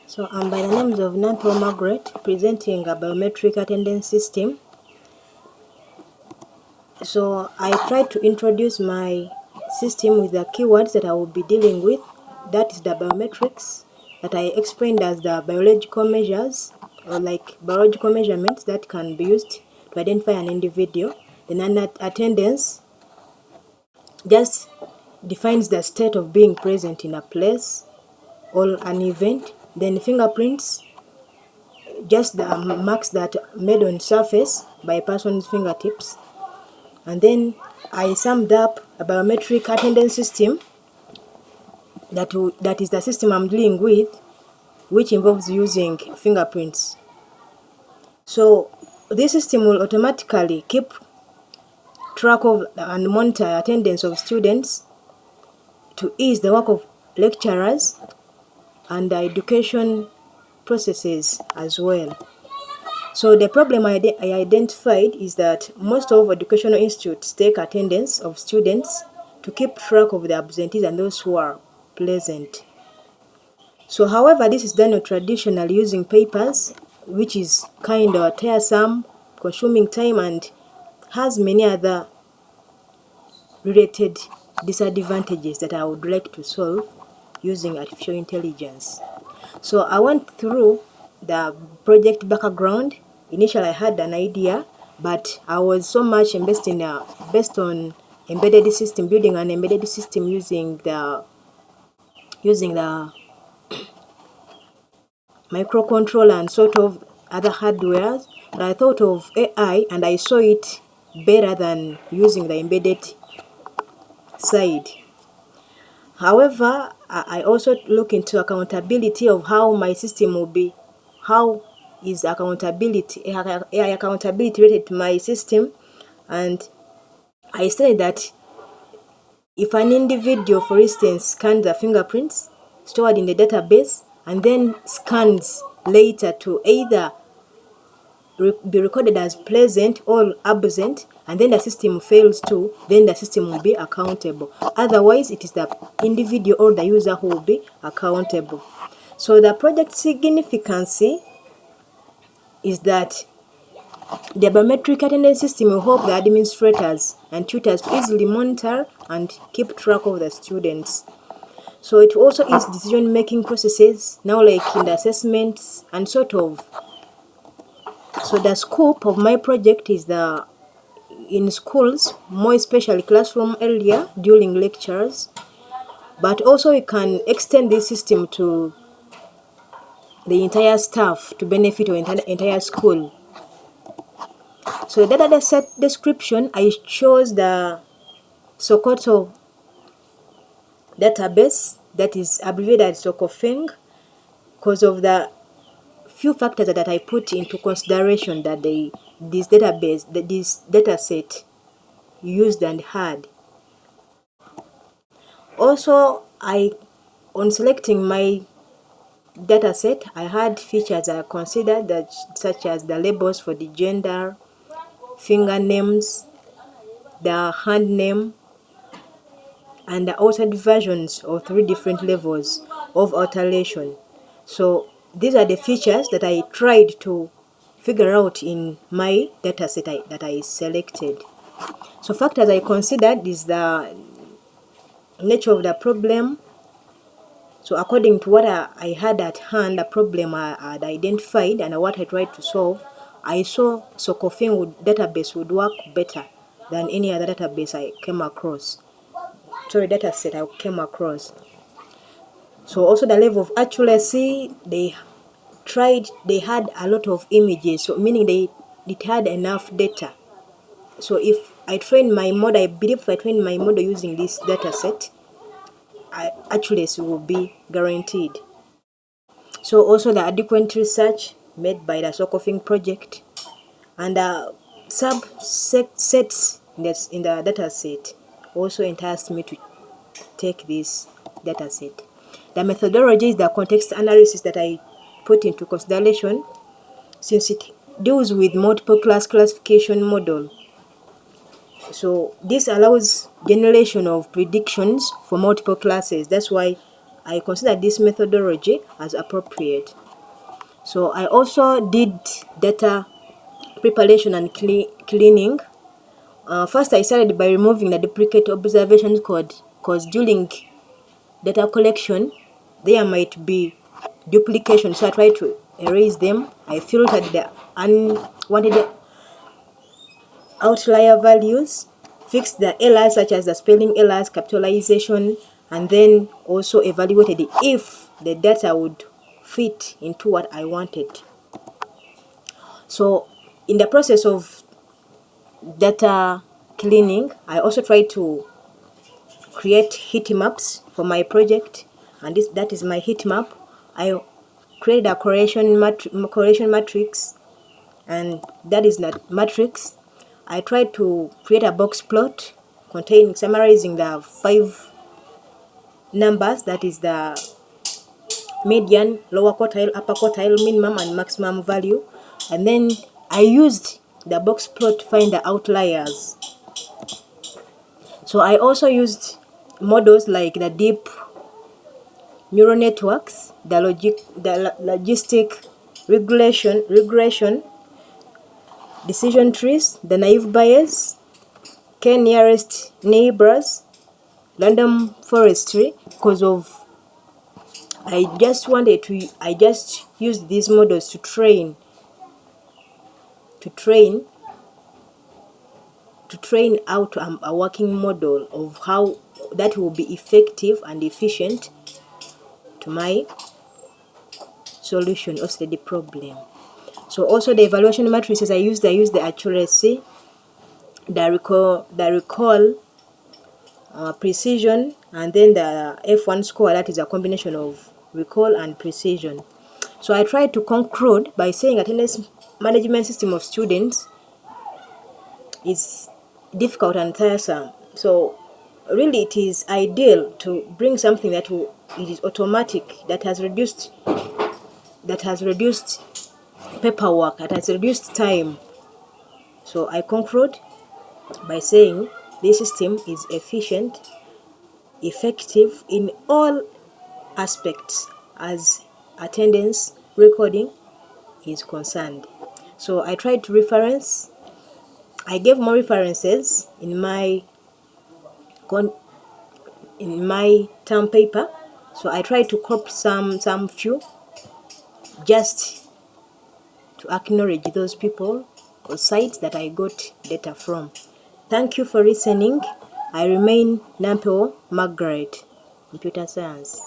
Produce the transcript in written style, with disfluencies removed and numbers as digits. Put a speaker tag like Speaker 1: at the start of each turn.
Speaker 1: So I'm by the names of Nanto Margaret, presenting a biometric attendance system. So I tried to introduce my system with the keywords that I will be dealing with. That is the biometrics that I explained as the biological measures or like biological measurements that can be used to identify an individual. Then attendance just defines the state of being present in a place or an event. Then fingerprints, just the marks that made on surface by a person's fingertips. And then I summed up a biometric attendance system that is the system I'm dealing with, which involves using fingerprints. So this system will automatically keep track of and monitor attendance of students to ease the work of lecturers and the education processes as well. So the problem I identified is that most of educational institutes take attendance of students to keep track of the absentees and those who are present. So however, this is done traditionally using papers, which is kind of tiresome, consuming time, and has many other related disadvantages that I would like to solve using artificial intelligence. So I went through the project background. Initially, I had an idea, but I was so much invested based on embedded system, building an embedded system using the microcontroller and sort of other hardware. But I thought of AI, and I saw it better than using the embedded side. However, I also look into accountability of how my system will be. How is AI accountability related to my system? And I say that if an individual, for instance, scans the fingerprints stored in the database and then scans later to either be recorded as present or absent, and then the system fails to, then the system will be accountable. Otherwise, it is the individual or the user who will be accountable. So the project significance is that the biometric attendance system will help the administrators and tutors to easily monitor and keep track of the students. So it also is decision-making processes, now like in the assessments and sort of. So the scope of my project is in schools, more especially classroom area during lectures, but also we can extend this system to the entire staff to benefit of entire school. So the data set description, I chose the Sokoto database, that is abbreviated as Sokofeng, because of the few factors that I put into consideration that this data set used and had. Also, on selecting my data set, I had features I considered that such as the labels for the gender, finger names, the hand name, and the altered versions of 3 different levels of alteration. So these are the features that I tried to figure out in my data set that I selected. So factors I considered is the nature of the problem. So according to what I had at hand, the problem I had identified and what I tried to solve, I saw Sokofeng database would work better than any other database I came across. Sorry, data set I came across. So also the level of accuracy, they had a lot of images, so meaning it had enough data. So if I train my model, I believe if I train my model using this data set, accuracy will be guaranteed. So also the adequate research made by the Sokofeng project and the subsets in the data set also enticed me to take this data set. The methodology is the context analysis that I put into consideration since it deals with multiple class classification model. So this allows generation of predictions for multiple classes. That's why I consider this methodology as appropriate. So I also did data preparation and cleaning. First, I started by removing the duplicate observation code, because during data collection there might be duplication, so I tried to erase them. I filtered the unwanted outlier values, fixed the errors such as the spelling errors, capitalization, and then also evaluated if the data would fit into what I wanted. So in the process of data cleaning, I also tried to create heat maps for my project, and that is my heat map. I created a correlation matrix, and that is that matrix. I tried to create a box plot summarizing the 5 numbers, that is the median, lower quartile, upper quartile, minimum and maximum value, and then I used the box plot to find the outliers. So I also used models like the deep neural networks, the logistic regression, decision trees, the naive Bayes, k nearest neighbors, random forestry, because of I just used these models to train out a working model of how that will be effective and efficient to my solution of the problem. So also the evaluation matrices I used the accuracy, the recall, precision, and then the F1 score, that is a combination of recall and precision. So I tried to conclude by saying attendance management system of students is difficult and tiresome. So really it is ideal to bring something it is automatic, that has reduced paperwork, that has reduced time. So I conclude by saying this system is efficient, effective in all aspects as attendance recording is concerned. So I tried to reference. I gave more references in my term paper. So I tried to copy some few just to acknowledge those people or sites that I got data from. Thank you for listening. I remain Nampeo Margaret, Computer Science.